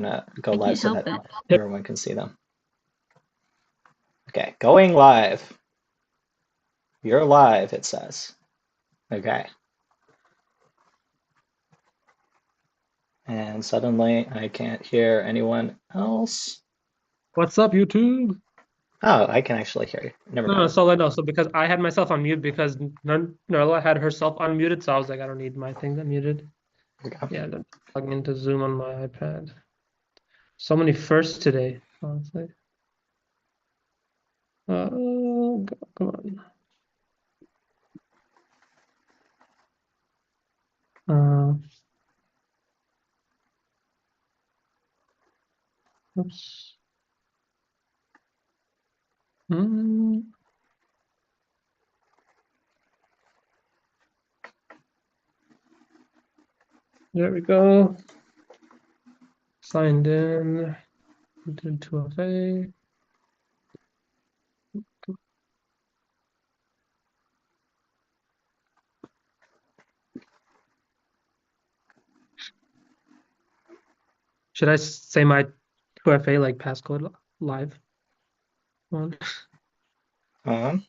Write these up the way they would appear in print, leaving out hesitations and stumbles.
go I live can't so help that it. everyone can see them. Okay, going live. You're live, it says. Okay. And suddenly I can't hear anyone else. What's up, YouTube? Oh, I can actually hear you. Never No, mind. so because I had myself on mute because Nerla had herself unmuted, so I was like, I don't need my thing unmuted. Okay. Yeah, then plugging into Zoom on my iPad. So many firsts today, honestly. Come on. Uh, oops. Mm, there we go. Signed in. Did 2FA. Should I say my 2FA like passcode live one? Um,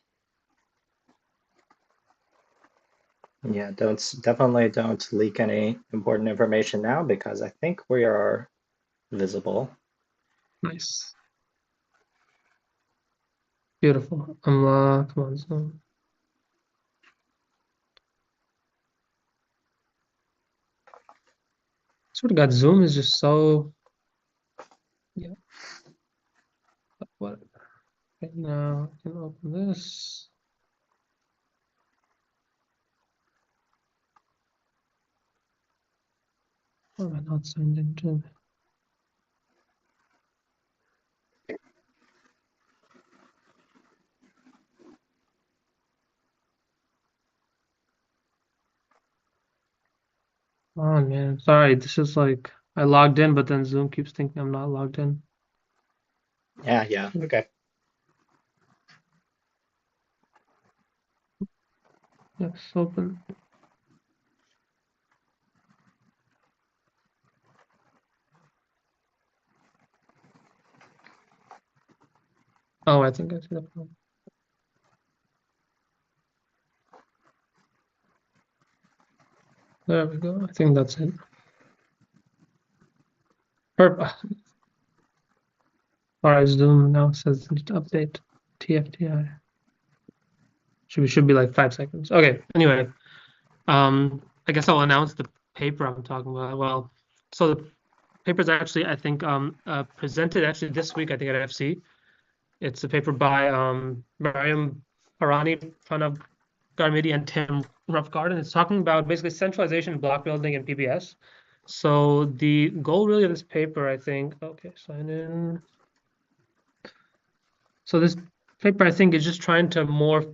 yeah, definitely don't leak any important information now because I think we are visible. Nice. Beautiful. Come on, Zoom. Swear to God, Zoom is just so, yeah. What? Okay, now I can open this. Why am I not signed into? Oh man, sorry. This is like I logged in, but then Zoom keeps thinking I'm not logged in. Yeah, okay. Yes, open. Oh, I think I see the problem. There we go. I think that's it. Perfect. All right, Zoom now says need to update TFTI. Should be like 5 seconds. Okay. Anyway, I guess I'll announce the paper I'm talking about. Well, so the paper is actually I think presented actually this week I think at FC. It's a paper by Mariam Bahrani, Pranav Garmidi, and Tim Roughgarden. It's talking about basically centralization, block building, and PBS. So the goal really of this paper, I think, okay, sign in. So this paper, I think, is just trying to more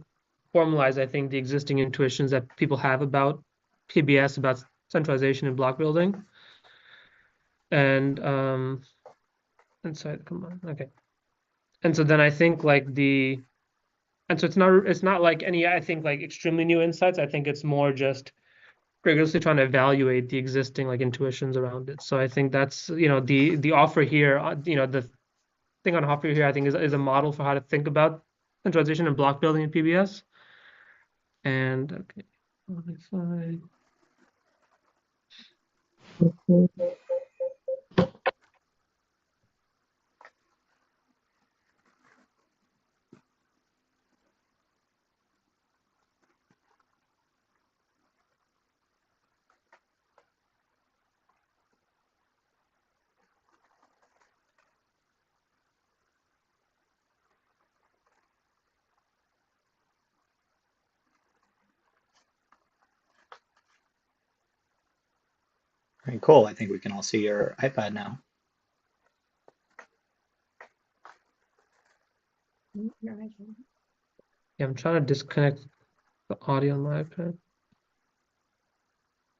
formalize, I think, the existing intuitions that people have about PBS, about centralization and block building. And sorry, come on, okay. And so then I think like and so it's not like any, I think, like extremely new insights. I think it's more just rigorously trying to evaluate the existing like intuitions around it. So I think that's the offer here, the thing on offer here I think is a model for how to think about centralization and block building in PBS. And okay, Very cool. I think we can all see your iPad now. yeah, I'm trying to disconnect the audio on my iPad.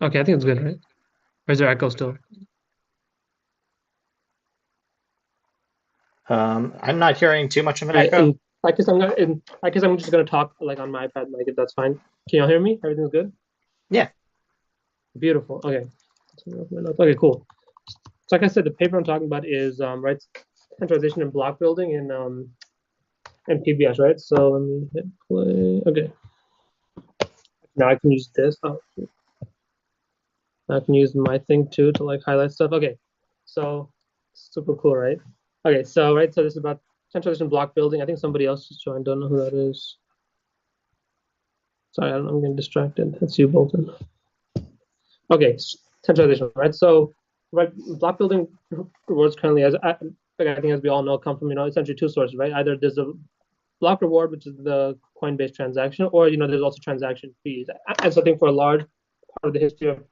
Okay, I think it's good, right? Or is there echo still? I'm not hearing too much of an echo. I guess I'm just gonna talk like on my iPad, like if that's fine. Can y'all hear me? Everything's good? Yeah. Beautiful. Okay. Okay, cool. So like I said, the paper I'm talking about is right, centralization and block building in PBS, right? So let me hit play. Okay, now I can use this. Oh, I can use my thing too to like highlight stuff. Okay, so super cool, right? Okay, so right, so this is about centralization block building. I think somebody else just joined. Don't know who that is. Sorry, I'm getting distracted. That's you, Bolton. Okay, centralization, right? So, right, block building rewards currently, like I think as we all know, come from essentially two sources, right? Either there's a block reward, which is the Coinbase transaction, or there's also transaction fees. And so I think for a large part of the history of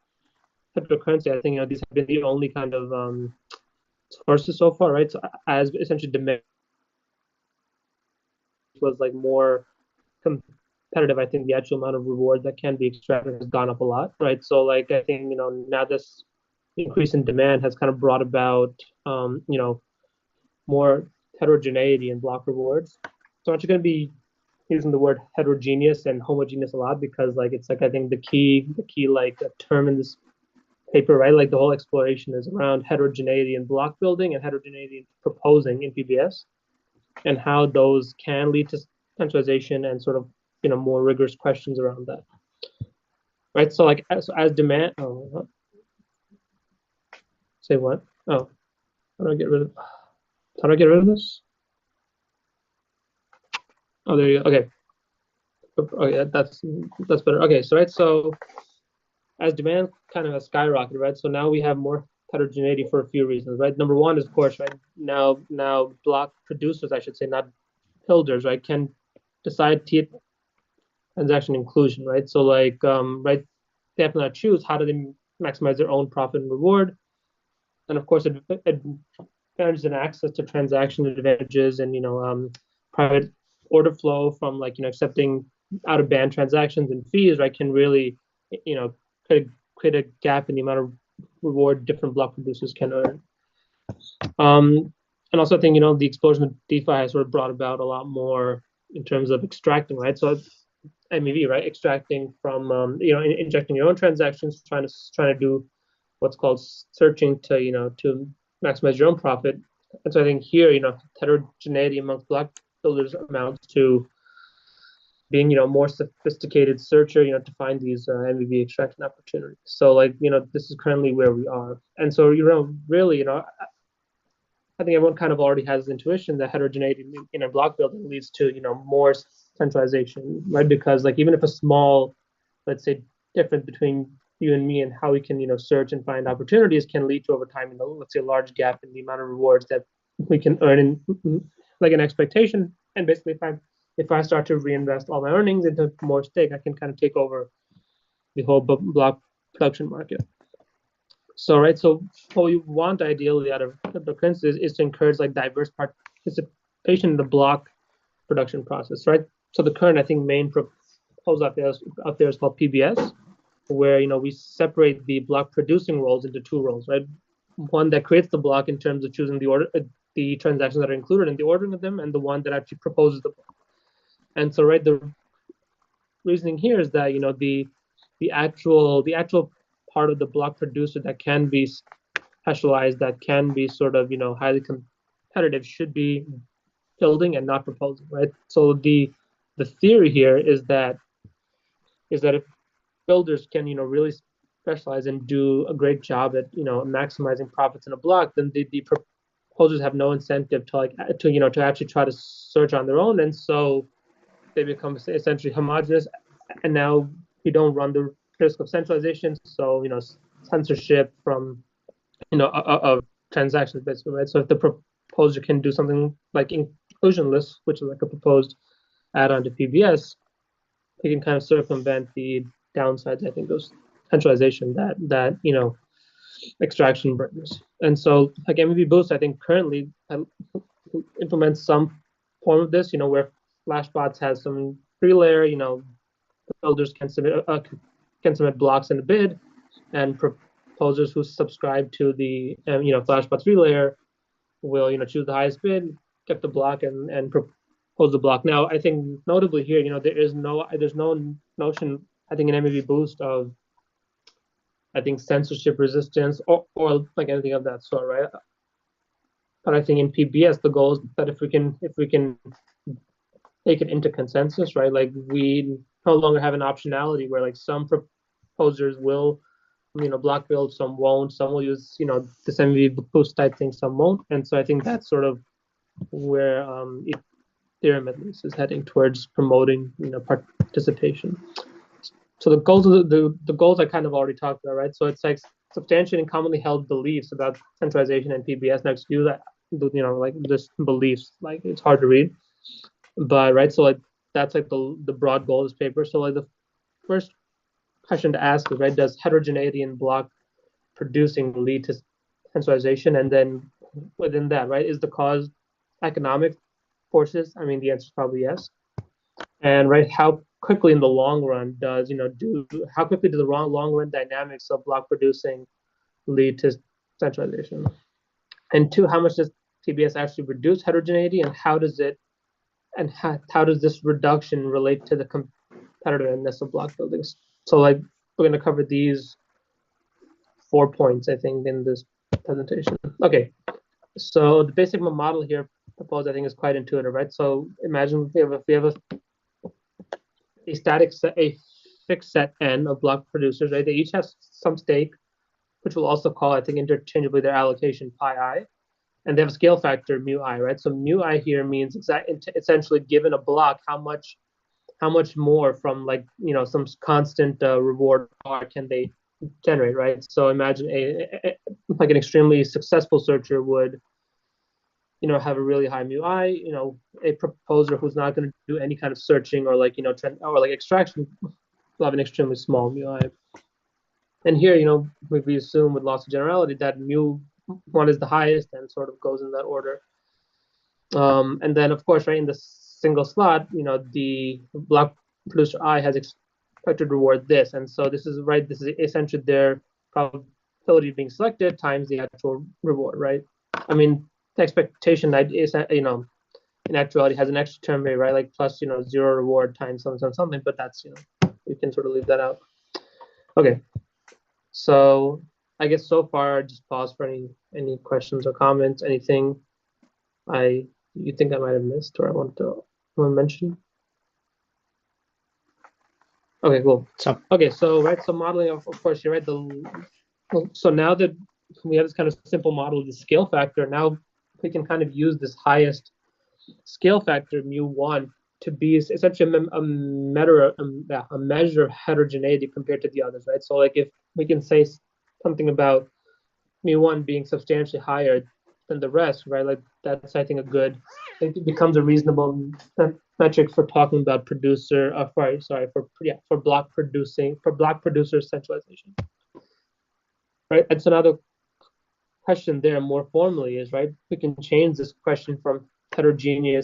cryptocurrency, I think these have been the only kind of sources so far, right? So as essentially demand was like more competitive, I think the actual amount of reward that can be extracted has gone up a lot, right? So like I think now this increase in demand has kind of brought about more heterogeneity in block rewards. So aren't you going to be using the word heterogeneous and homogeneous a lot because like it's like I think the key like term in this paper, right? Like the whole exploration is around heterogeneity in block building and heterogeneity in proposing in PBS and how those can lead to centralization and sort of more rigorous questions around that, right? So like as demand, say what? Oh, how do I get rid of? How do I get rid of this? Oh, there you go. Okay. Oh yeah, that's better. Okay, so right, so as demand kind of has skyrocketed, right? So now we have more heterogeneity for a few reasons, right? Number one is, of course, right now block producers, I should say, not builders, right, can decide transaction inclusion, right? So like, right, they have to not choose how do they maximize their own profit and reward, and of course, advantages and access to transaction advantages and private order flow from like accepting out of band transactions and fees, right, can really you know create a gap in the amount of reward different block producers can earn. And also I think the explosion of DeFi has sort of brought about a lot more in terms of extracting, right? So MEV, right, extracting from injecting your own transactions, trying to do what's called searching to to maximize your own profit. And so I think here heterogeneity amongst block builders amounts to being more sophisticated searcher to find these MEV extraction opportunities. So like this is currently where we are, and so really I think everyone kind of already has intuition that heterogeneity in a block building leads to more centralization, right? Because like even if a small, let's say, difference between you and me and how we can search and find opportunities can lead to over time let's say a large gap in the amount of rewards that we can earn in like an expectation. And basically, if I start to reinvest all my earnings into more stake, I can kind of take over the whole block production market. So right, so what we want ideally out of cryptocurrencies is to encourage like diverse participation in the block production process, right? So the current I think main proposal out there is called PBS, where we separate the block producing roles into two roles, right? One that creates the block in terms of choosing the order, the transactions that are included in the ordering of them, and the one that actually proposes the block. And so right, the reasoning here is that the actual part of the block producer that can be specialized, that can be sort of highly competitive, should be building and not proposing, right? So the theory here is that if builders can really specialize and do a great job at maximizing profits in a block, then the proposers have no incentive to to actually try to search on their own, and so they become essentially homogenous, and now we don't run the risk of centralization, so censorship from of transactions basically, right? So if the proposer can do something like inclusion lists, which is like a proposed add-on to PBS, they can kind of circumvent the downsides, I think, of centralization that extraction brings. And so like MEV Boost, I think currently implements some form of this, where Flashbots has some free layer, builders can submit blocks in the bid, and proposers who subscribe to the Flashbots free layer will choose the highest bid, get the block, and propose the block. Now, I think notably here, there's no notion, I think, in MEV Boost of I think censorship resistance or like anything of that sort, right? But I think in PBS the goal is that if we can take it into consensus, right? Like we no longer have an optionality where like some proposers will, block build, some won't, some will use, this MV boost type thing, some won't. And so I think that's sort of where Ethereum at least is heading towards promoting, participation. So the goals of the goals I kind of already talked about, right? So it's like substantiating and commonly held beliefs about centralization and PBS. Now to do that, like this beliefs, like it's hard to read, but right. So like that's like the broad goal of this paper. So like the first question to ask is, right, does heterogeneity in block producing lead to centralization? And then within that, right, is the cause economic forces? I mean, the answer is probably yes. And right, how quickly in the long run does do how quickly do the long run dynamics of block producing lead to centralization? And two, how much does PBS actually reduce heterogeneity, and how does this reduction relate to the competitiveness of block buildings? So like we're going to cover these 4 points, I think, in this presentation. Okay, so the basic model here proposed, I think, is quite intuitive, right? So imagine we have a static set, a fixed set n of block producers, right? They each have some stake, which we'll also call, I think, interchangeably their allocation pi I, and they have a scale factor mu I, right? So mu I here means essentially given a block, how much more from like some constant reward R can they generate, right? So imagine like an extremely successful searcher would have a really high mu I. A proposer who's not going to do any kind of searching or like or like extraction will have an extremely small mu I. And here, we assume with loss of generality that mu one is the highest and sort of goes in that order. And then of course, right, in the single slot, the block producer I has expected reward this, and so this is right. This is essentially their probability of being selected times the actual reward, right? I mean, the expectation that is, in actuality has an extra term here, right? Like plus, zero reward times something, but that's, we can sort of leave that out. Okay, so I guess so far, just pause for any questions or comments, anything you think I might have missed or I want to mention. Okay, cool. So Okay, so right, so modeling of course you're right. So now that we have this kind of simple model of the scale factor, now we can kind of use this highest scale factor mu1 to be essentially a measure of heterogeneity compared to the others, right? So like if we can say something about mu1 being substantially higher than the rest, right? Like that's, I think, I think it becomes a reasonable metric for talking about producer, for block producer centralization, right? And so now the question there more formally is, right, we can change this question from heterogeneity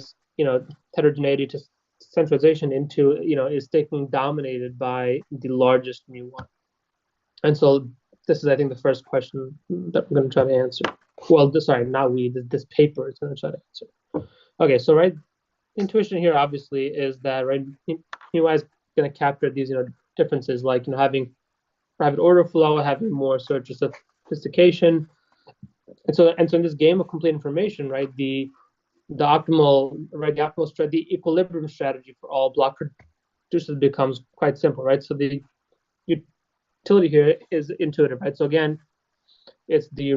to centralization into, is taking dominated by the largest mu1. And so this is, I think, the first question that we're going to try to answer. Well, sorry, not we, this paper is going to try to answer. Okay, so right, intuition here obviously is that, right, mu I is going to capture these, differences, like, having private order flow, having more search sophistication. And so in this game of complete information, right, the equilibrium strategy for all block producers becomes quite simple, right? So the utility here is intuitive, right? So again, it's the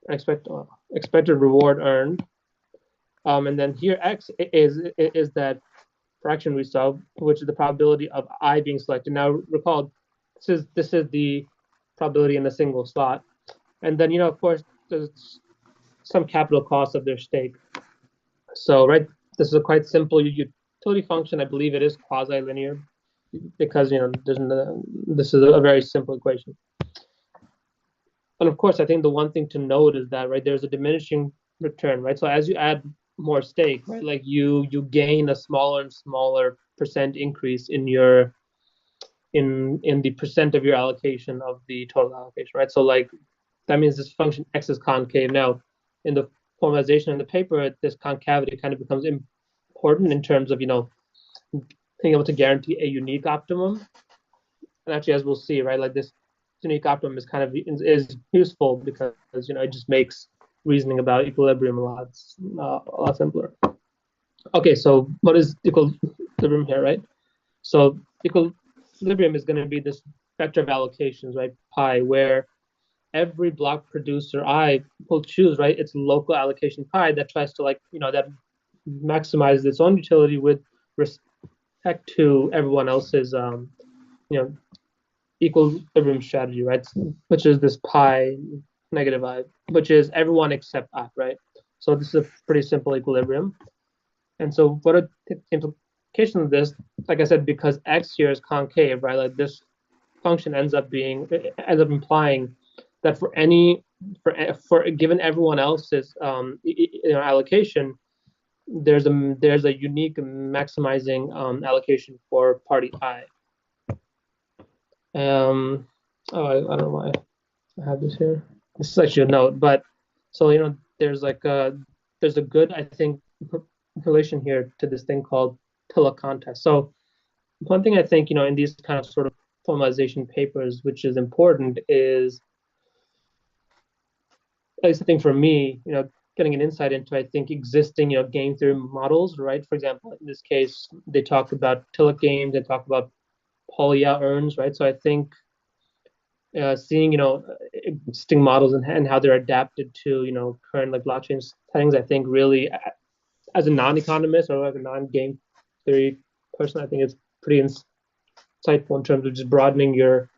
expected reward earned, and then here x is that fraction we saw, which is the probability of I being selected. Now recall, this is the probability in a single slot, and then of course there's some capital cost of their stake. So right, this is a quite simple utility function. I believe it is quasi-linear because this is a very simple equation. And of course, I think the one thing to note is that, right, there's a diminishing return, right? So as you add more stake, right, like you gain a smaller and smaller percent increase in the percent of your allocation of the total allocation, right? So like that means this function x is concave. Now, in the formalization in the paper, this concavity kind of becomes important in terms of being able to guarantee a unique optimum. And actually, as we'll see, right, like this unique optimum is kind of is useful because it just makes reasoning about equilibrium a lot simpler. Okay, so what is equilibrium here, right? So equilibrium is going to be this vector of allocations, right? Pi, where every block producer I will choose, right? Its local allocation pi that tries to that maximizes its own utility with respect to everyone else's you know equilibrium strategy, right? Which is this pi negative I, which is everyone except I, right? So this is a pretty simple equilibrium. And so what are the implications of this? Like I said, because x here is concave, right? Like this function ends up implying that for given everyone else's allocation, there's a unique maximizing allocation for party I. I don't know why I have this here. This is actually a note, but so there's a good, I think, relation here to this thing called Tilla contest. So one thing I think in these kind of sort of formalization papers, which is important, is at least I think for me, getting an insight into I think existing game theory models, right? For example, in this case, they talk about Tillich games, they talk about Polya urns, right? So I think seeing existing models and how they're adapted to current like blockchain settings, I think really as a non-economist or as a non-game theory person, I think it's pretty insightful in terms of just broadening your,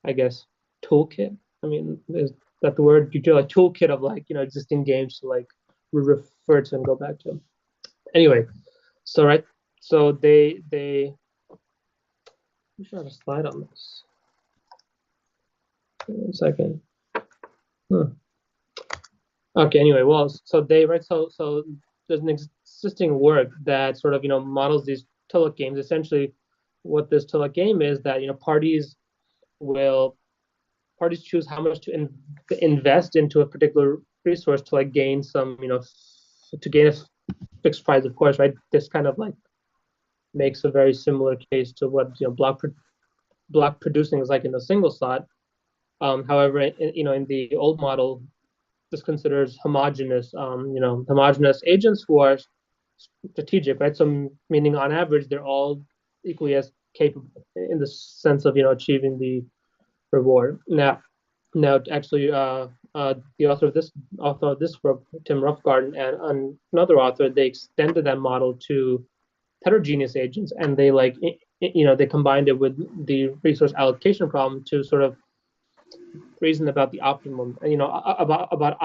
I guess, toolkit. I mean, is that the word? You do a toolkit of existing games to refer to and go back to. Anyway, so right, so they we should have a slide on this. One second. Okay. Anyway, well, so they right, so there's an existing work that sort of models these Tillich games. Essentially, what this Tillich game is that will parties choose how much to invest into a particular resource to gain some to gain a fixed price, of course, right? This kind of makes a very similar case to what block producing is like in a single slot. However, in the old model, this considers homogeneous agents who are strategic, right? So meaning on average they're all equally as capable in the sense of achieving the reward. Now, actually, the author of this work, Tim Roughgarden, and another author, they extended that model to heterogeneous agents, and they combined it with the resource allocation problem to sort of reason about the optimum, about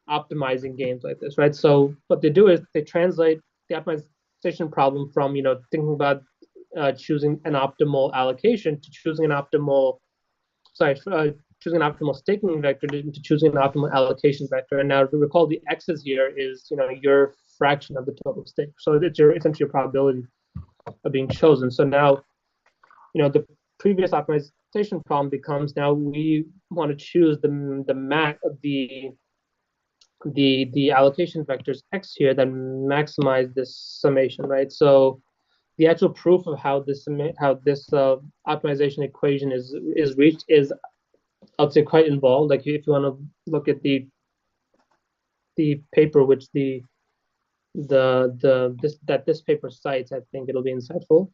optimizing games like this, right? So what they do is they translate the optimization problem from thinking about choosing an optimal allocation to choosing an optimal staking vector to choosing an optimal allocation vector. And now recall the x's here is your fraction of the total stake. So it's essentially your probability of being chosen. So now the previous optimization problem becomes now we want to choose the allocation vectors x here that maximize this summation, right? So the actual proof of how this optimization equation is reached is, I would say, quite involved. Like if you want to look at the paper which this paper cites, I think it'll be insightful.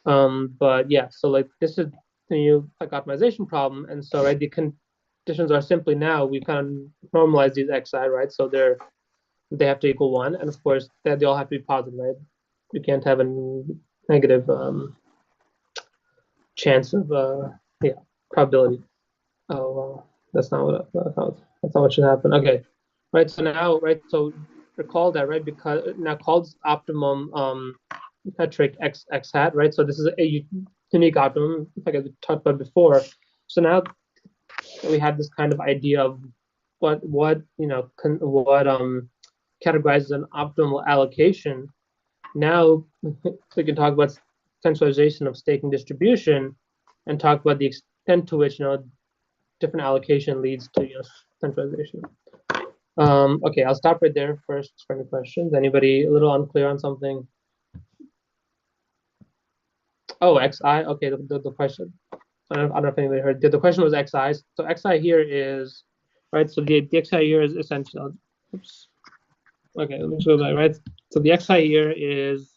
But yeah, so this is the new optimization problem, and so right, the conditions are simply now we kind of normalize these xi, right? So they have to equal 1, and of course they all have to be positive, right? You can't have a negative chance of probability. Oh, that's not what should happen. Okay, right. So now, right. So recall that, right? Because now called optimum metric x hat, right? So this is a unique optimum, like I talked about before. So now we have this kind of idea of what categorizes an optimal allocation. Now we can talk about centralization of staking distribution and talk about the extent to which different allocation leads to centralization. Okay, I'll stop right there first for any questions. Anybody a little unclear on something? Oh, xi. Okay, the question. don't know if anybody heard. The question was xi. So xi here is, right? So the xi here is essentially, oops. Okay, let me show that, right? So the xi here is,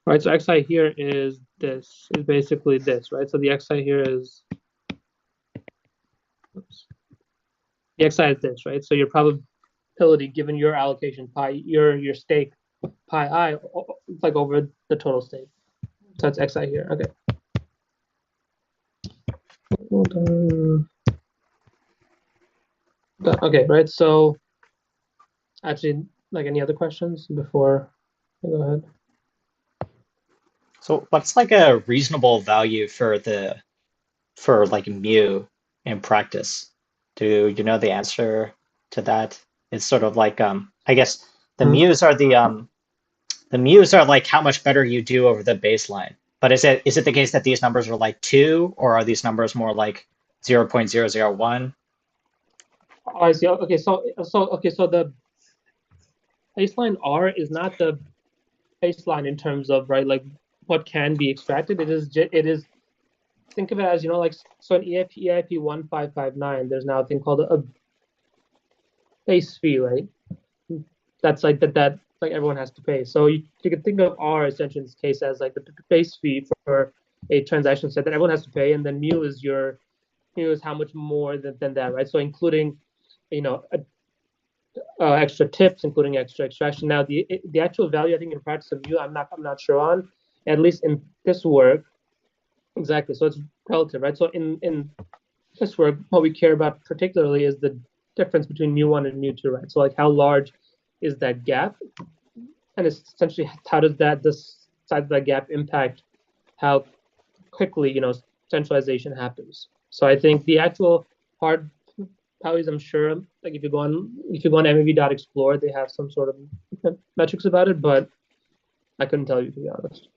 right? So xi here is this, is basically this, right? So the xi here is, oops. The xi is this, right? So your probability given your allocation pi, your stake pi I, like over the total stake. So that's xi here. Okay. Hold on. Okay, right. So actually, like any other questions before I go ahead? So what's like a reasonable value for like mu in practice? Do you know the answer to that? It's sort of like I guess the Mhm. mu's are the mu's are like how much better you do over the baseline. But is it the case that these numbers are like 2 or are these numbers more like 0.001? Oh, I see. Okay, so the baseline R is not the baseline in terms of right, like what can be extracted. It is think of it as like so in EIP 1559. There's now a thing called a base fee, right? That's like that like everyone has to pay. So you can think of R essentially in this case as like the base fee for a transaction set that everyone has to pay, and then mu is how much more than that, right? So including you know extra tips, including extra extraction. Now the actual value I think in practice of mu I'm not sure on, at least in this work exactly. So it's relative, right? So in this work, what we care about particularly is the difference between mu1 and mu2, right? So like how large is that gap, and essentially how does this size of that gap impact how quickly centralization happens. So I think the actual hard values, I'm sure, like if you go on MEV.explore, they have some sort of metrics about it, but I couldn't tell you, to be honest.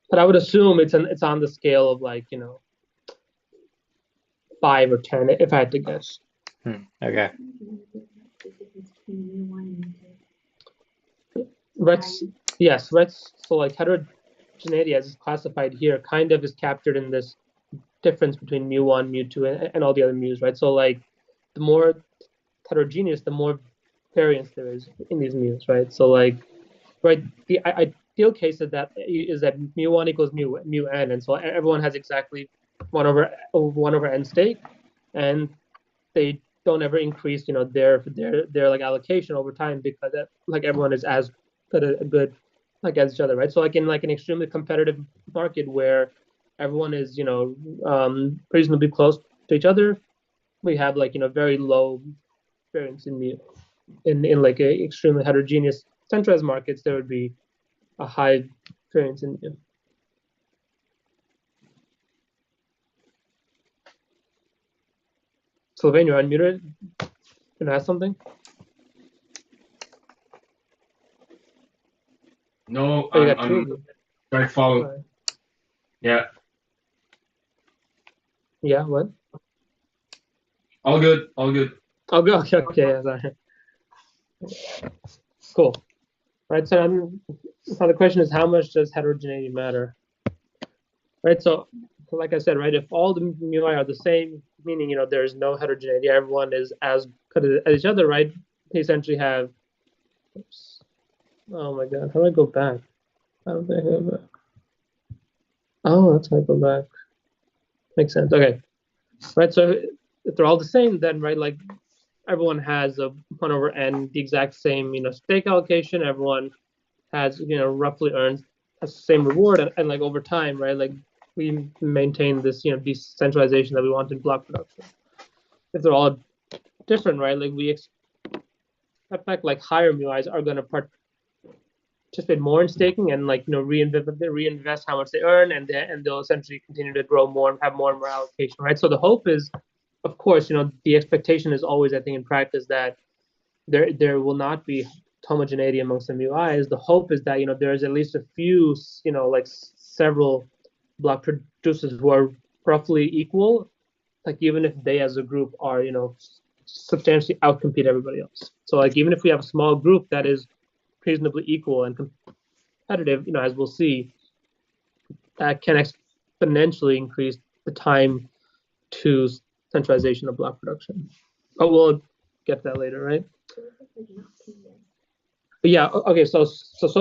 But I would assume it's on the scale of like 5 or 10 if I had to guess. Okay. Rets, yes, Rets. So like heterogeneity as it's classified here kind of is captured in this difference between mu1, mu2, and all the other mu's, right? So like the more heterogeneous, the more variance there is in these mu's, right? So like, right, the ideal case is that mu1 equals mu n, and so everyone has exactly one over n stake, and they don't ever increase, their like allocation over time because like everyone is as good like as each other, right? So like in an extremely competitive market where everyone is reasonably close to each other, we have like very low variance in mu. In like a extremely heterogeneous centralized markets, there would be a high variance in mu. Sylvain, you're unmuted. Can I ask something? No, Oh, you I'm got two I'm of you. trying to follow. Right. Yeah, Yeah, what? all good, all good. Oh, okay, yeah, sorry. Cool. Right, so the question is, how much does heterogeneity matter? Right, so like I said, right, if all the mu are the same, meaning there's no heterogeneity, everyone is as good as each other, right? They essentially have. Oops. Oh my God, how do I go back? How do I go back? Oh, that's how I go back. Makes sense. Okay, right. So if they're all the same, then right, like everyone has a 1/n, the exact same stake allocation. Everyone has roughly earned the same reward, and like over time, right, like we maintain this decentralization that we want in block production. If they're all different, right, like we expect like higher muis are going to participate more in staking and like reinvest how much they earn, and they'll essentially continue to grow more and have more and more allocation, right? So the hope is, of course, the expectation is always, I think, in practice that there will not be homogeneity amongst the MUIs. The hope is that there's at least a few, like several block producers who are roughly equal, like even if they as a group are substantially outcompete everybody else. So like even if we have a small group that is reasonably equal and competitive, as we'll see, that can exponentially increase the time to centralization of block production. But we'll get to that later, right? But yeah, okay, so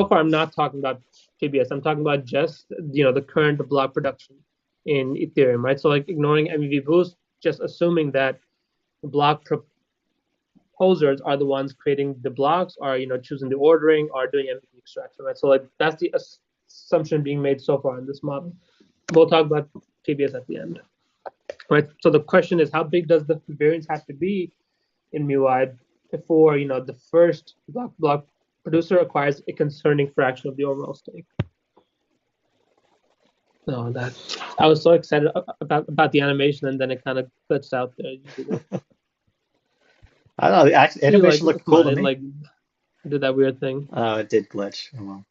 far I'm not talking about PBS. I'm talking about just the current block production in Ethereum, right? So like ignoring MEV boost, just assuming that block proposers are the ones creating the blocks, are choosing the ordering, are doing MEV extraction, right? So like that's the assumption being made so far in this model. We'll talk about PBS at the end, right? So the question is, how big does the variance have to be in MUI before the first block producer acquires a concerning fraction of the overall stake? No, that I was so excited about the animation, and then it kind of glitched out there. I don't know. The animation looked cool to it me. like did that weird thing. Oh, it did glitch. Oh, well.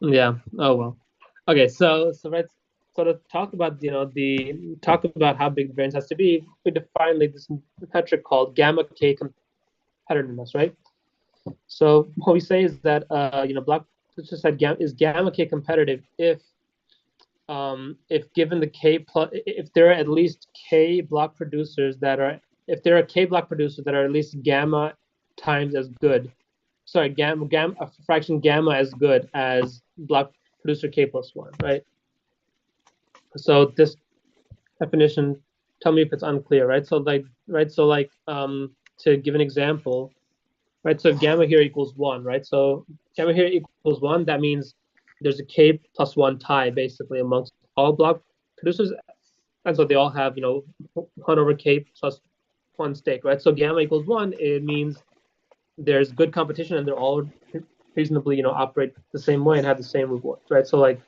Yeah. Oh well. Okay. So let's sort of talk about about how big the variance has to be. We define like this metric called gamma k competitiveness, right? So what we say is that block just said is gamma k competitive if given the k plus if there are at least k block producers that are if there are k block producers that are at least gamma times as good. Sorry, gamma a fraction gamma as good as block producer k plus one, right? So this definition, tell me if it's unclear, right? So to give an example, right? So if gamma here equals one, right? So gamma here equals one, that means there's a k plus one tie basically amongst all block producers, and so they all have 1 over k plus one stake, right? So gamma equals one, it means there's good competition and they're all reasonably operate the same way and have the same rewards, right? So like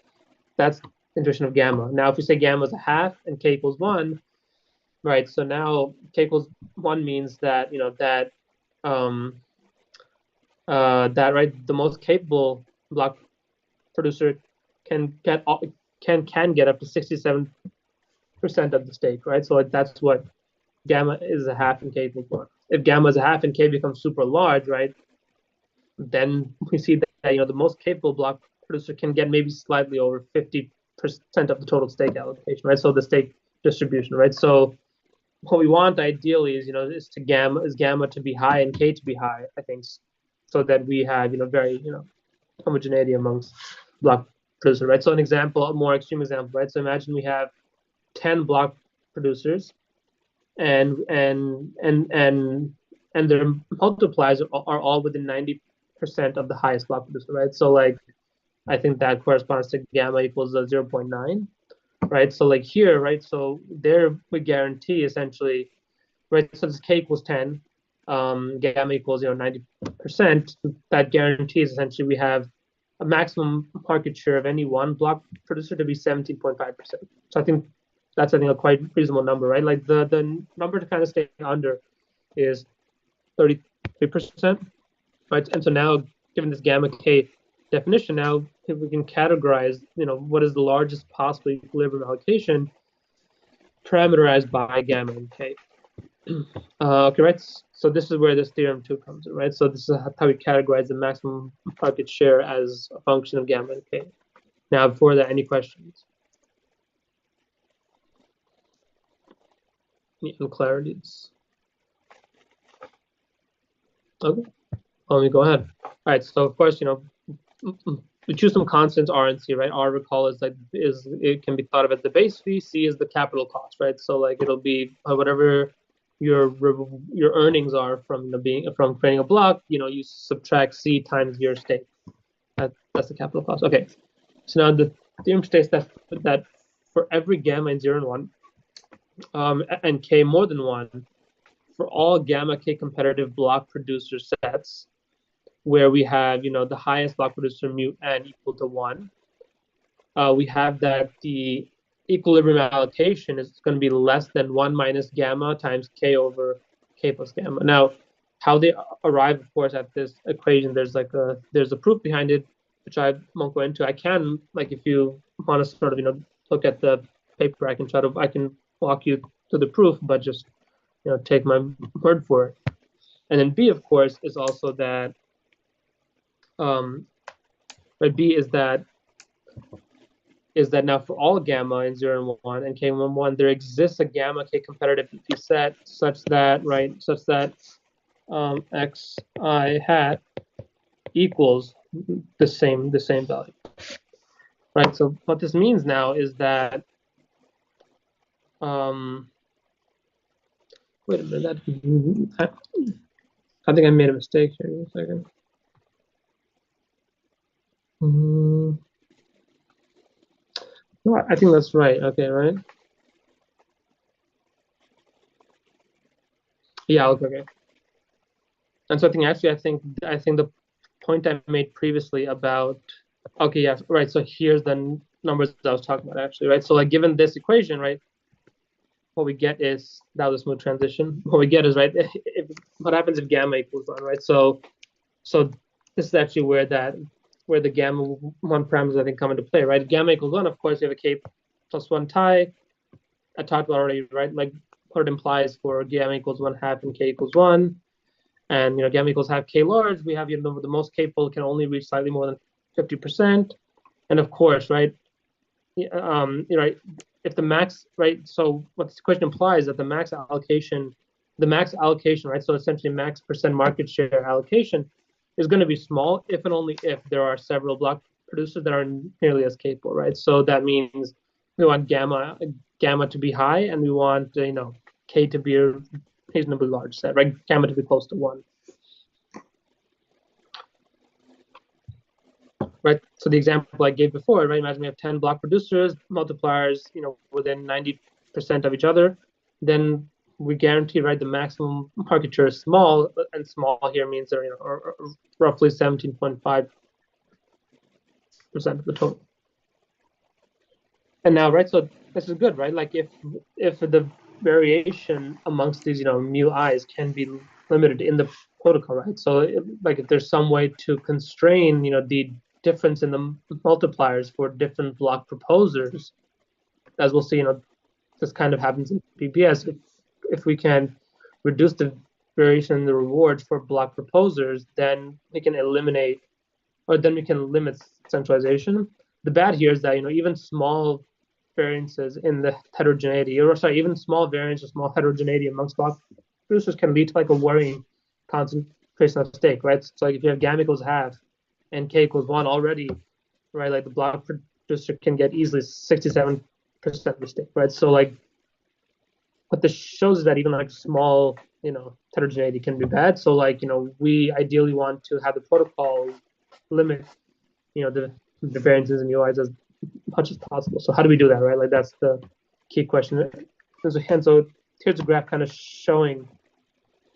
that's the definition of gamma. Now if we say gamma is a half and k equals one, right? So now k equals one means that that right the most capable block producer can get up to 67% of the stake, right? So that's what gamma is a half and k equals one. If gamma is a half and k becomes super large, right, then we see that the most capable block producer can get maybe slightly over 50% of the total stake allocation, right? So the stake distribution, right? So what we want ideally is gamma to be high and k to be high, I think, so that we have very homogeneity amongst block producer, right? So an example, a more extreme example, right? So imagine we have 10 block producers, and their multipliers are all within 90% of the highest block producer, right? So like I think that corresponds to gamma equals 0.9, right? So like here, right? So there we guarantee essentially, right? So this k equals 10, gamma equals 90%. That guarantees essentially we have a maximum market share of any one block producer to be 17.5%. So I think that's a quite reasonable number, right? Like the number to kind of stay under is 33%, right? And so now, given this gamma k definition, now if we can categorize, what is the largest possible equilibrium allocation parameterized by gamma and k. Okay, right. So this is where this theorem 2 comes in, right? So this is how we categorize the maximum market share as a function of gamma and k. Now, before that, any questions? Any unclarities? Okay, let me go ahead. All right. So of course, we choose some constants R and C, right? R, recall, is it can be thought of as the base fee. C is the capital cost, right? So like it'll be whatever your earnings are from from creating a block. You subtract C times your stake. That's the capital cost. Okay. So now the theorem states that for every gamma in 0 and 1, and k more than 1, for all gamma k competitive block producer sets, where we have the highest block producer mu n equal to 1, we have that the equilibrium allocation is going to be less than 1 minus gamma times k over k plus gamma. Now, how they arrive, of course, at this equation, there's a proof behind it, which I won't go into. I can, like, if you want to sort of look at the paper, I can walk you through the proof, but just take my word for it. And then B, of course, is also that right? B is that now for all gamma in 0 and 1 and k in 1, there exists a gamma k competitive set such that xi hat equals the same value, right? So what this means now is that wait a minute, I think I made a mistake here. Give me a second. No, I think that's right. Okay, right? Yeah, okay. And so I think the point I made previously about okay, yeah, right. So here's the numbers I was talking about actually, right? So like given this equation, right, what we get is that was a smooth transition. What we get is right. What happens if gamma equals 1, right? So this is actually where the gamma 1 parameters I think come into play, right? If gamma equals 1, of course you have a k plus 1 tie. I talked about already, right? Like what it implies for gamma equals 1/2 and k equals 1. And gamma equals half k large, we have the most capable can only reach slightly more than 50%. And of course, right, right, if the max, right, so what this question implies that the max allocation, right, so essentially max percent market share allocation is going to be small if and only if there are several block producers that are nearly as capable, right? So that means we want gamma to be high, and we want k to be a reasonably large set, right? Gamma to be close to 1. Right. So the example I gave before, right? Imagine we have 10 block producers, multipliers, within 90% of each other. Then we guarantee, right, the maximum market share is small, and small here means they're roughly 17.5% of the total. And now, right, so this is good, right? Like if the variation amongst these, mu i's can be limited in the protocol, right? So like if there's some way to constrain, the difference in the multipliers for different block proposers, as we'll see, this kind of happens in PBS. If we can reduce the variation in the rewards for block proposers, then we can limit centralization. The bad here is that even small variances in the heterogeneity, even small variance or small heterogeneity amongst block producers can lead to like a worrying concentration of stake, right? So like if you have gamma equals half and k equals 1 already, right, like the block producer can get easily 67% of the stake, right? So like what this shows is that even like small, heterogeneity can be bad. So like, we ideally want to have the protocol limit, the variances in UIs as much as possible. So how do we do that, right? Like that's the key question. And so here's a graph kind of showing,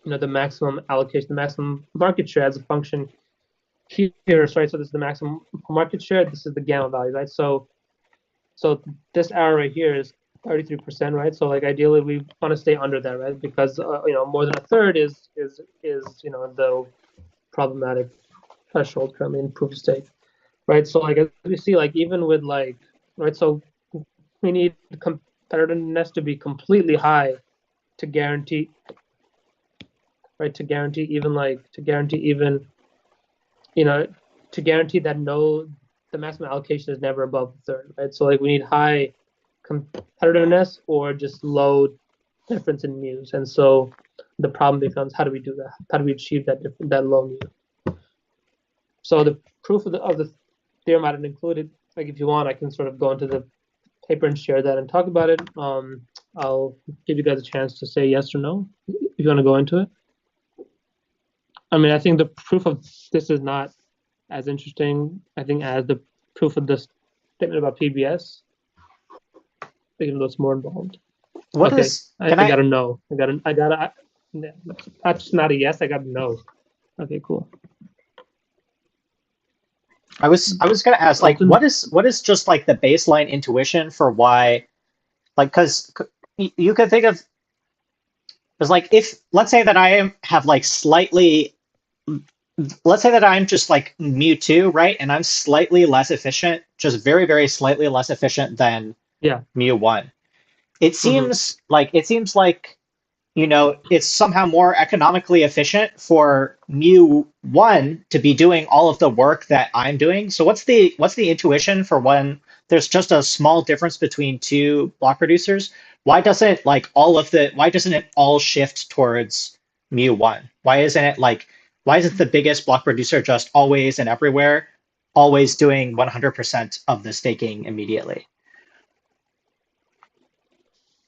the maximum allocation, the maximum market share as a function here, right? So this is the maximum market share. This is the gamma value, right? So this arrow right here is 33%, right? So like ideally we want to stay under that, right? Because more than a third is the problematic threshold currently in proof of stake, right? So like as we see, like even with like, right, so we need competitiveness to be completely high to guarantee, right, to guarantee that the maximum allocation is never above the third, right? So like we need high competitiveness or just low difference in mu's, and so the problem becomes how do we do that? How do we achieve that low mu? So the proof of the theorem I didn't include it. Like if you want, I can sort of go into the paper and share that and talk about it. I'll give you guys a chance to say yes or no if you want to go into it. I mean, I think the proof of this is not as interesting, I think, as the proof of this statement about PBS, even though it's more involved. What okay, is? I Can I? got a no. That's not a yes. I got a no. Okay, cool. I was gonna ask, like, what is just like the baseline intuition for why, like, because you could think of as like if let's say that have like slightly, let's say that I'm just like mu2, right, and I'm slightly less efficient, just very very slightly less efficient than Yeah. mu1. It seems like it's somehow more economically efficient for mu1 to be doing all of the work that I'm doing. So what's the intuition for when there's just a small difference between two block producers? Why doesn't it all shift towards mu1? Why isn't the biggest block producer just always and everywhere always doing 100% of the staking immediately?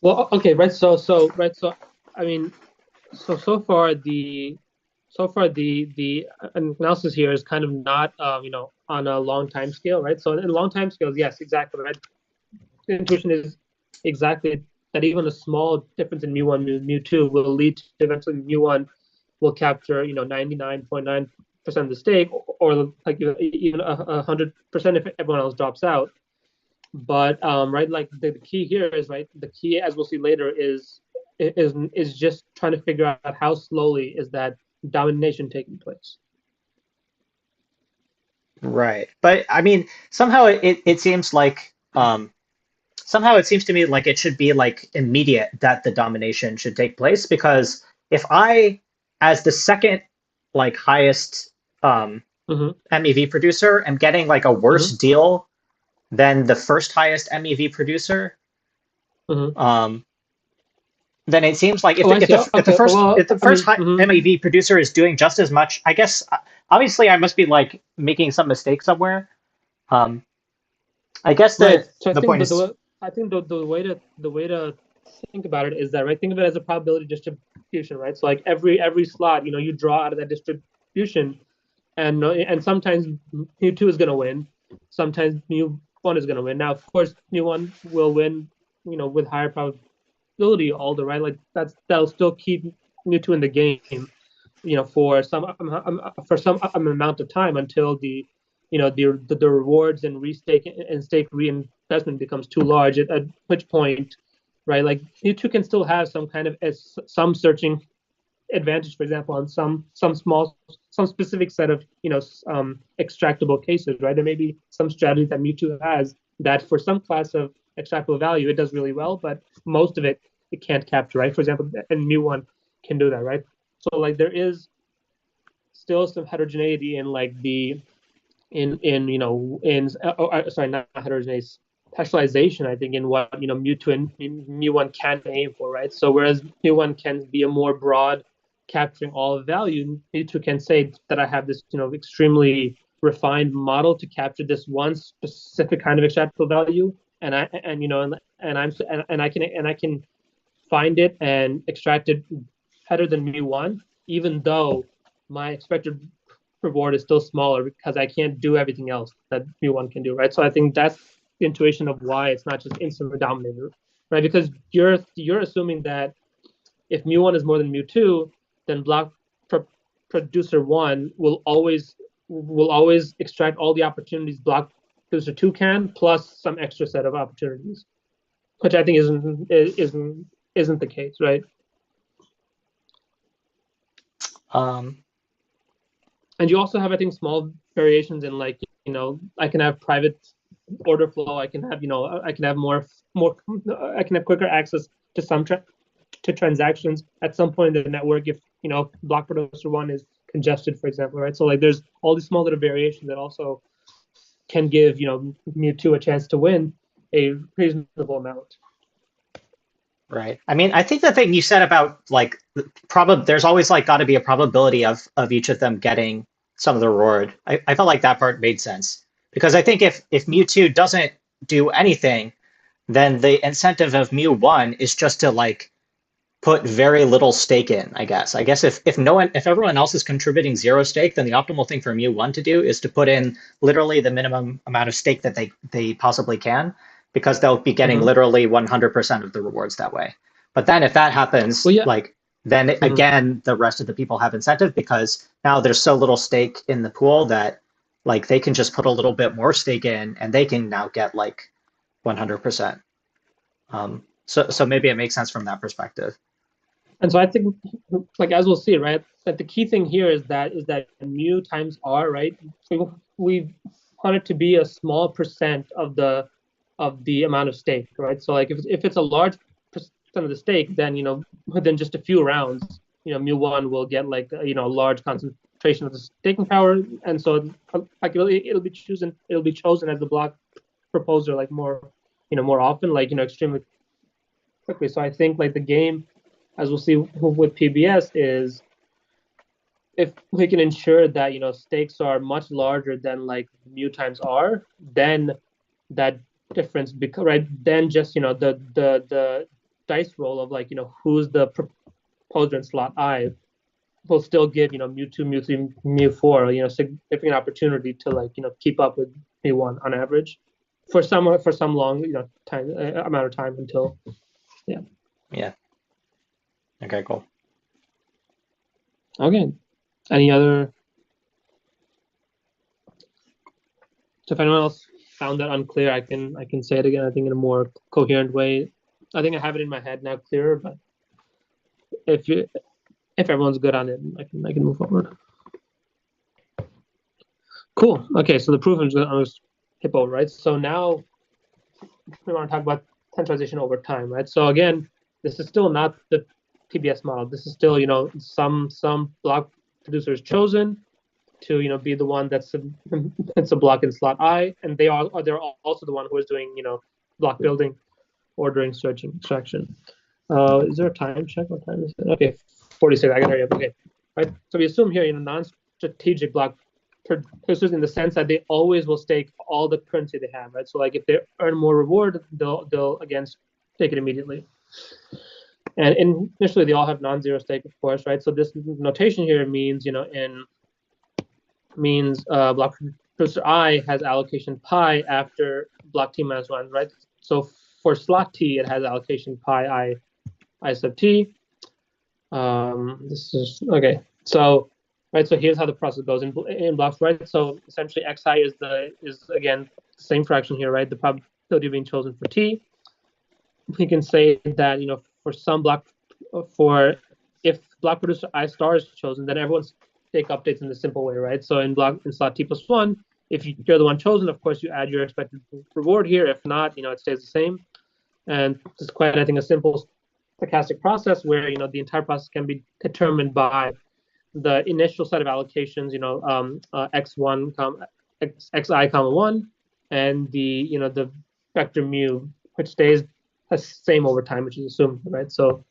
Well, okay, right. So I mean, so far the analysis here is kind of not on a long time scale, right? So in long time scales, yes, exactly, right. The intuition is exactly that even a small difference in mu1, mu2 will lead to eventually mu1 will capture 99.9% of the stake, or like even 100% if everyone else drops out. But right, like the key here is right. The key, as we'll see later, is just trying to figure out how slowly is that domination taking place. Right. But I mean, somehow it seems to me like it should be like immediate that the domination should take place, because if I, as the second like highest Hmm. MEV producer, am getting like a worse Hmm. deal than the first highest MEV producer, Hmm. um, then it seems like Oh, I see. Oh, okay. if Well, the I first mean, mhm. MEV producer is doing just as much, I guess obviously I must be like making some mistake somewhere. Um, I guess Right. that So I the think point is the way to think about it is that, right, think of it as a probability distribution, right? So like every slot, you draw out of that distribution, and sometimes mu2 is going to win, sometimes mu1 is going to win. Now, of course, mu1 will win, with higher probability all the right. Like that'll still keep mu2 in the game, for some amount of time until the rewards and restake and stake reinvestment becomes too large. At which point, right, like mu2 can still have some kind of some searching advantage, for example, on some specific set of extractable cases, right? There may be some strategy that mu2 has that for some class of extractable value it does really well, but most of it can't capture, right? For example, and mu1 can do that, right? So like there is still some heterogeneity in like the in in sorry, not heterogeneity, specialization, I think, in what mu2 and mu1 can aim for, right? So whereas mu1 can be a more broad capturing all of value, mu2 can say that I have this extremely refined model to capture this one specific kind of extractable value, and I and and I can find it and extract it better than mu1, even though my expected reward is still smaller because I can't do everything else that mu1 can do, right? So I think that's the intuition of why it's not just instantly dominated, right? Because you're assuming that if mu1 is more than mu2, then block producer one will always extract all the opportunities block producer two can, plus some extra set of opportunities, which I think isn't the case, right? um, And you also have, I think, small variations in, like, I can have private order flow. I can have more. I can have quicker access to to transactions at some point in the network if block producer one is congested, for example, right? So like there's all these small little variations that also can give mu2 a chance to win a reasonable amount. right. I mean, I think the thing you said about like there's always like got to be a probability of each of them getting some of the reward. I felt like that part made sense, because I think if Mewtwo doesn't do anything, then the incentive of Mew1 is just to like put very little stake in, I guess. I guess if everyone else is contributing zero stake, then the optimal thing for Mu1 to do is to put in literally the minimum amount of stake that they possibly can, because they'll be getting Hmm. literally 100% of the rewards that way. But then if that Well, happens, yeah. like then Hmm. again the rest of the people have incentive, because now there's so little stake in the pool that like they can just put a little bit more stake in and they can now get like 100%. So maybe it makes sense from that perspective. And so I think, like, as we'll see, right, that the key thing here is that mu times r, right? We want it to be a small percent of the amount of stake, right? So like if it's a large of the stake, then within just a few rounds, mu1 will get like a large concentration of the staking power, and so like it'll be chosen as the block proposer like more often, like extremely quickly. So I think like the game, as we'll see with PBS, is if we can ensure that stakes are much larger than like mu times r, then that difference right then just the dice roll of like who's the proposer in slot I will still give mu2, mu3, mu4 significant opportunity to like keep up with mu1 on average for some long time amount of time until Yeah. Okay, cool. Okay. Any other? So if anyone else found that unclear, I can say it again. I think in a more coherent way. I think I have it in my head now clearer, but if everyone's good on it, I can move forward. Cool. Okay, so the proof I'm just hip over, right? So now we want to talk about centralization over time, right? So again, this is still not the PBS model. This is still some block producer is chosen to be the one that's a block in slot I, and they're also the one who is doing block building, ordering, searching, extraction. Is there a time check? What time is it? Okay, 46. I got to hurry up. Okay, right. So we assume here non-strategic block producers in the sense that they always will stake all the currency they have, right? So like if they earn more reward, they'll again stake it immediately. And initially they all have non-zero stake, of course, right? So this notation here means block producer I has allocation pi after block t minus 1, right? So for slot t, it has allocation pi I sub t. This is okay. So so here's how the process goes in blocks, right? So essentially xi is again the same fraction here, right? The probability of being chosen for t. We can say that for some block, if block producer I star is chosen, then everyone's stake updates in the simple way, right? So in slot t plus 1, if you're the one chosen, of course you add your expected reward here. If not, it stays the same. And this is quite, I think, a simple stochastic process where the entire process can be determined by the initial set of allocations, x1 xi comma 1, and the vector mu, which stays the same over time, which is assumed, right? So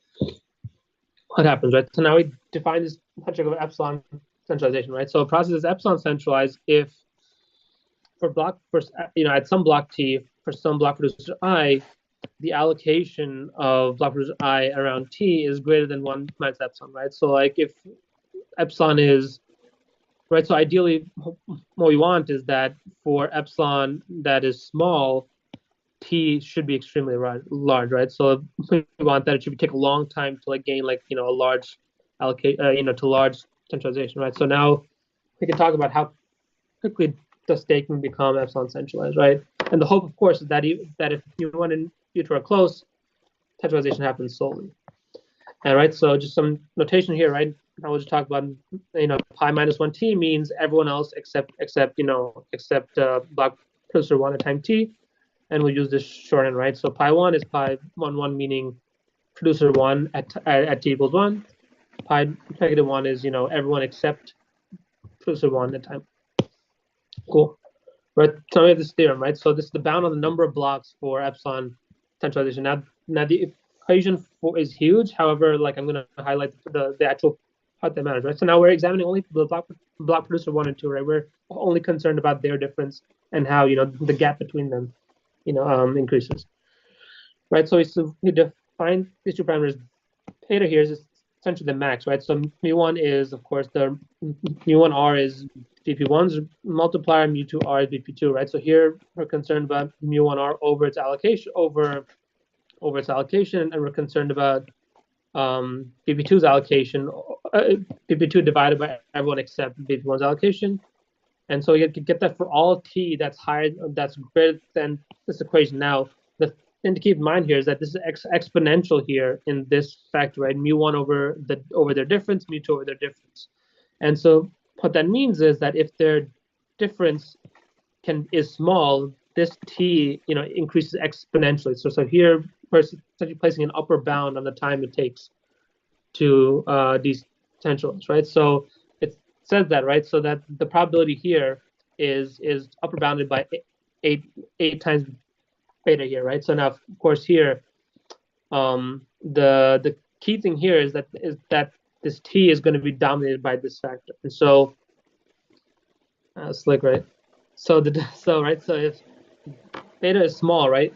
what happens, right? So now we define this metric of epsilon centralization, right? So a process is epsilon centralized if at some block t, for some block producer I, the allocation of block producer I around t is greater than 1 minus epsilon, right? So like if epsilon is, right, so ideally what we want is that for epsilon that is small, t should be extremely large, right? So we want that it should take a long time to like gain like a large allocate to large centralization, right? So now we can talk about how quickly does staking become epsilon centralized, right? And the hope, of course, is that if mu1 and mu2 are close, centralization happens slowly. And right, so just some notation here, right? I will just talk about pi minus 1t means everyone else except block producer 1 at time t, and we'll use this shorthand, right? So pi 1 is pi 1 meaning producer 1 at t equals 1. Pi negative 1 is everyone except producer 1 at time. Cool. Right. So we have this theorem, right? So this is the bound on the number of blocks for epsilon centralization. Now the equation is huge. However, like I'm going to highlight the actual part that matters, right? So now we're examining only the block producer 1 and 2, right? We're only concerned about their difference and how the gap between them increases, right? So we define these two parameters. Theta here is essentially the max, right? So mu1 is, of course, the mu1r is VP1's multiplier, mu2r is VP2, right? So here we're concerned about mu1r over its allocation, and we're concerned about VP2's allocation, VP2 divided by everyone except VP1's allocation. And so you can get that for all t that's greater than this equation. Now, the thing to keep in mind here is that this is exponential here in this factor, right? Mu1 over their difference, mu2 over their difference. And so what that means is that if their difference is small, this t increases exponentially. So here essentially placing an upper bound on the time it takes to decentralize, right? So it says that, right? So that the probability here is upper bounded by eight times beta here, right? So now, of course, here the key thing here is that this t is going to be dominated by this factor, and so slick, right? So if beta is small, right?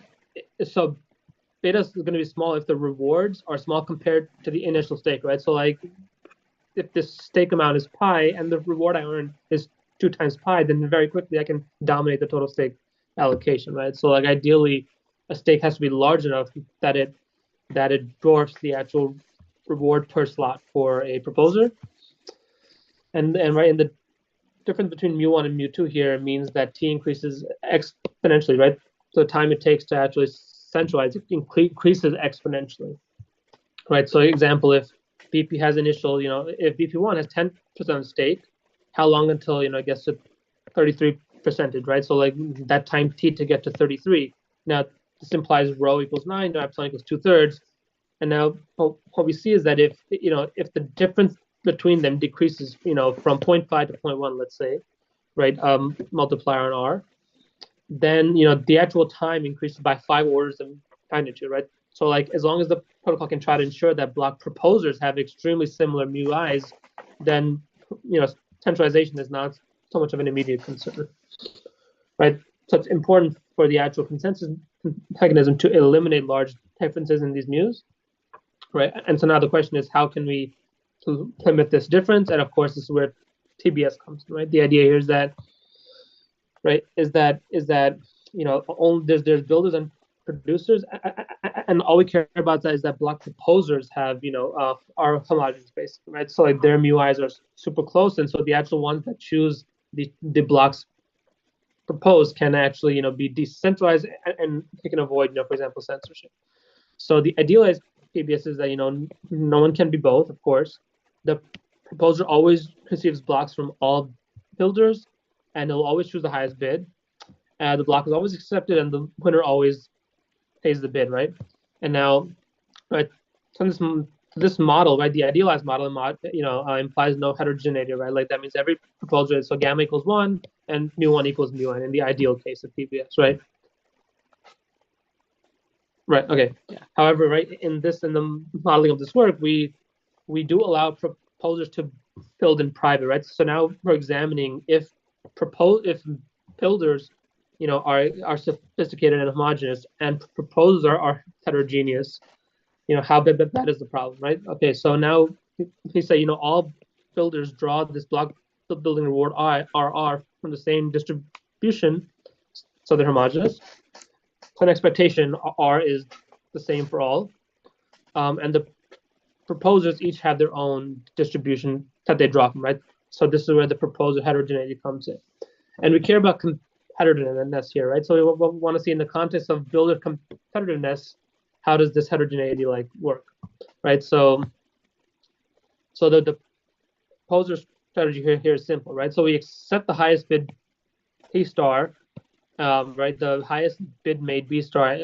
So beta is going to be small if the rewards are small compared to the initial stake, right? So like if this stake amount is pi and the reward I earn is 2 times pi, then very quickly I can dominate the total stake allocation, right? So like ideally, a stake has to be large enough that it dwarfs the actual reward per slot for a proposer. And right, in the difference between mu1 and mu2 here means that t increases exponentially, right? So the time it takes to actually centralize it increases exponentially, right? So example, if BP has initial, if BP1 has 10% stake, how long until, it gets to 33%, right? So like that time t to get to 33. Now this implies rho equals 9, no epsilon equals 2/3. And now what we see is that if the difference between them decreases, from 0.5 to 0.1, let's say, right, multiplier on R, then the actual time increases by 5 orders of magnitude, right? So like as long as the protocol can try to ensure that block proposers have extremely similar mu i's, then centralization is not so much of an immediate concern, right? So it's important for the actual consensus mechanism to eliminate large differences in these mu's, right? And so now the question is, how can we limit this difference? And of course, this is where TBS comes in, right? The idea here is that, right, is that only there's builders and producers, and all we care about is that block proposers have are homogeneous basically, right? So like their mu i's are super close, and so the actual ones that choose the blocks proposed can actually be decentralized and they can avoid for example censorship. So the idealized PBS is that no one can be both, of course. The proposer always receives blocks from all builders, and they'll always choose the highest bid. The block is always accepted, and the winner always pays the bid, right? And now, right, so this model, right, the idealized model, implies no heterogeneity, right? Like that means every proposer is so gamma equals 1 and mu1 equals mu1 in the ideal case of PBS, right? Right. Okay. Yeah. However, right, in the modeling of this work, we do allow proposers to build in private, right? So now we're examining if builders, are sophisticated and homogeneous, and proposers are heterogeneous. How big that is the problem, right? Okay. So now we say, all builders draw this block building reward RR from the same distribution, so they're homogeneous. So an expectation R is the same for all, and the proposers each have their own distribution that they draw from, right? So this is where the proposer heterogeneity comes in, and we care about competitiveness here, right? So we want to see in the context of builder competitiveness, how does this heterogeneity work, right? So the proposer strategy here is simple, right? So we accept the highest bid P star. Right, the highest bid made B star,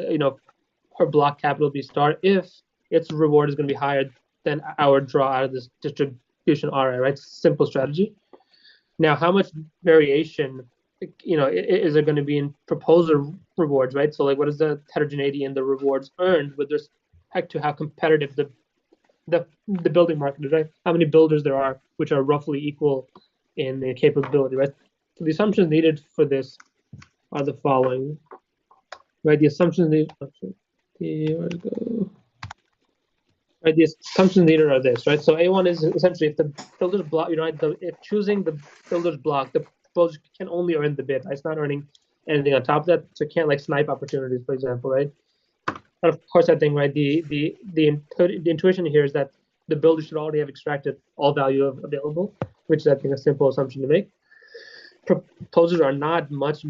per block capital B star, if its reward is going to be higher than our draw out of this distribution RI, right? Simple strategy. Now, how much variation, is there going to be in proposer rewards, right? So, like, what is the heterogeneity in the rewards earned with respect to how competitive the building market is, right? How many builders there are, which are roughly equal in the capability, right? So the assumptions needed for this are the following, right? The assumptions needed. Where to go? Right, the assumptions needed are this, right? So A1 is essentially if the builder's block, if choosing the builder's block, the proposer can only earn the bid. Right? It's not earning anything on top of that, so it can't snipe opportunities, for example, right? And of course, I think right, the intuition here is that the builder should already have extracted all value available, which is I think a simple assumption to make. Proposers are not much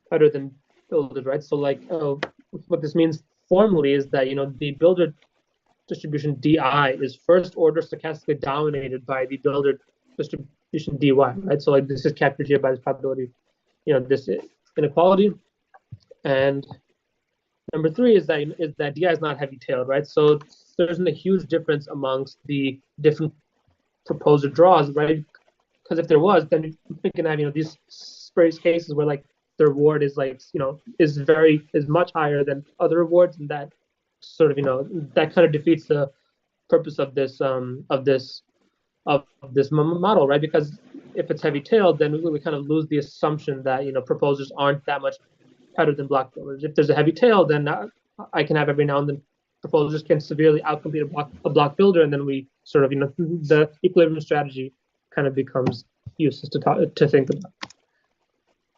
better than builders, right? So what this means formally is that the builder distribution DI is first order stochastically dominated by the builder distribution DY, right? So this is captured here by this probability, this inequality, and Number three is that DI is not heavy-tailed, right? So there isn't a huge difference amongst the different proposer draws, right? Because if there was, then we can have these various cases where like the reward is like is much higher than other rewards, and that sort of that kind of defeats the purpose of this model, right? Because if it's heavy-tailed, then we kind of lose the assumption that proposers aren't that much better than block builders. If there's a heavy tail, then I can have every now and then proposers can severely outcompete a block builder, and then we sort of the equilibrium strategy kind of becomes useless to think about,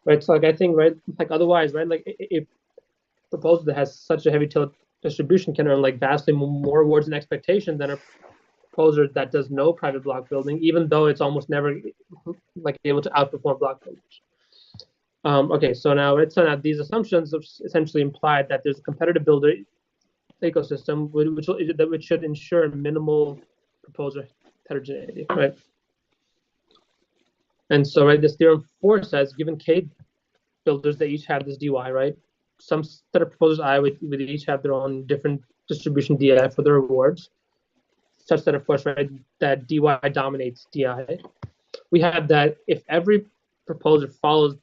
right? So like I think right like otherwise right like a proposer that has such a heavy tail distribution can earn like vastly more rewards and expectation than a proposer that does no private block building, even though it's almost never like able to outperform block builders. Okay, so now these assumptions essentially imply that there's a competitive builder ecosystem which should ensure minimal proposer heterogeneity, right? And so, right, this theorem 4 says, given k builders, they each have this dy, right? Some set of proposers I would each have their own different distribution di for the rewards, such that, of course, right, that dy dominates di. We have that if every proposer follows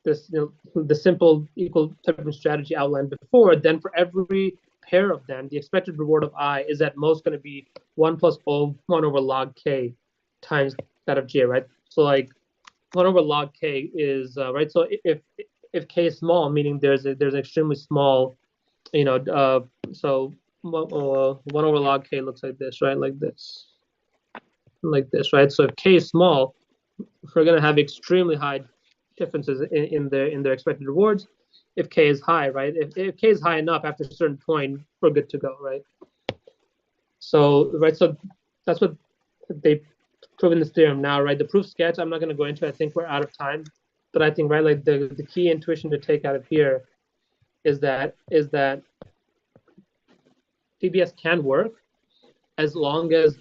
this, the simple equilibrium strategy outlined before, then for every pair of them, the expected reward of I is at most going to be 1 plus O 1 over log k times that of j, right? So like 1 over log k is right. So if k is small, meaning there's an extremely small, so 1 over log k looks like this, right? Like this, right? So if k is small, we're going to have extremely high differences in their expected rewards. If k is high, right? If k is high enough, after a certain point, we're good to go, right? So that's what they prove in this theorem now, right? The proof sketch, I'm not going to go into. I think we're out of time, but I think right, like the key intuition to take out of here is that PBS can work as long as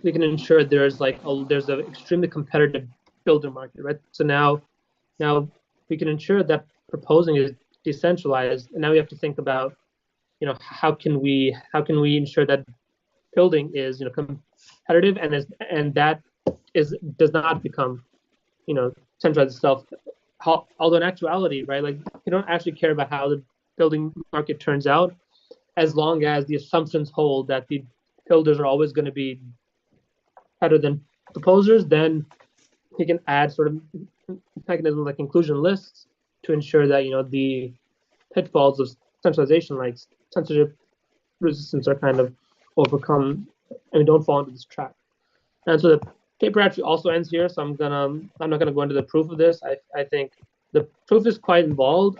we can ensure there's an extremely competitive builder market, right? So now we can ensure that proposing is decentralized, and now we have to think about how can we ensure that building is competitive and that does not become centralized itself. Although in actuality, right, like you don't actually care about how the building market turns out, as long as the assumptions hold that the builders are always going to be better than proposers, then you can add sort of mechanisms like inclusion lists to ensure that the pitfalls of centralization, like censorship resistance, are kind of overcome and don't fall into this trap. And so the paper actually also ends here. So I'm not gonna go into the proof of this. I think the proof is quite involved.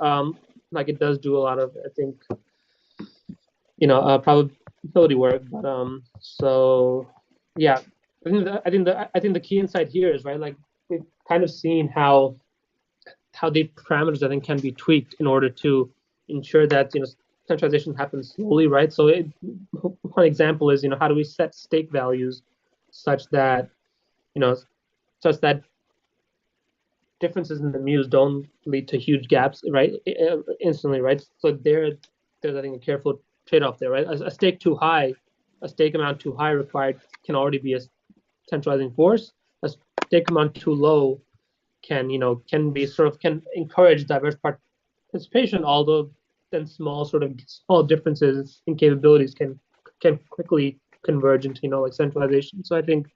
Like it does do a lot of, I think, probability work. But so yeah, I think the key insight here is right. Like we've kind of seen how the parameters I think can be tweaked in order to ensure that centralization happens slowly, right? So one example is how do we set stake values such that differences in the mu's don't lead to huge gaps, right? Instantly, right? So there's I think a careful trade-off there, right? A stake too high, a stake amount too high required can already be a centralizing force. A stake amount too low can encourage diverse participation, although then small differences in capabilities can quickly converge into like centralization. So I think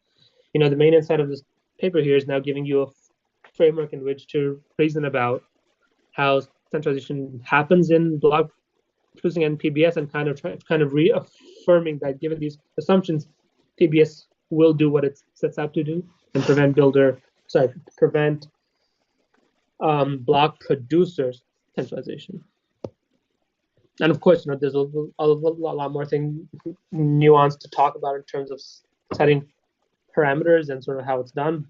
the main insight of this paper here is now giving you a framework in which to reason about how centralization happens in block producing and PBS, and kind of reaffirming that given these assumptions, PBS will do what it sets out to do and prevent block producers centralization. And of course, there's a lot more nuance to talk about in terms of setting parameters and sort of how it's done.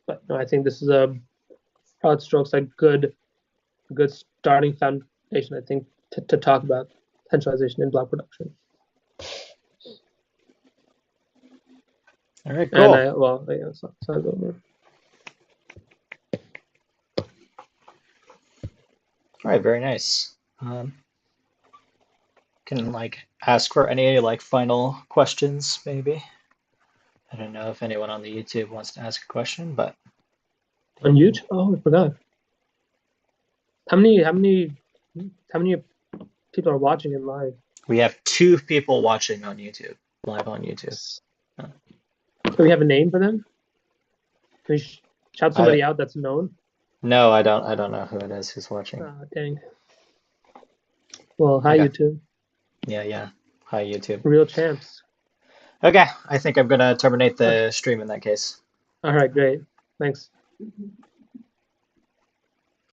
But I think this is a broad strokes like good starting foundation, I think, to talk about centralization in block production. All right, cool. And sounds over. All right, very nice. Can like ask for any like final questions, maybe. I don't know if anyone on the YouTube wants to ask a question, but On YouTube? Oh, I forgot. How many people are watching it live? we have 2 people watching on YouTube, live on YouTube. Do we have a name for them? Can we shout I somebody out that's known? no, I don't. I don't know who it is who's watching. Dang. Well, hi Okay. YouTube, Yeah, yeah. Hi, YouTube. real champs. Okay, I think I'm gonna terminate Okay. the stream in that case. All right, great. Thanks.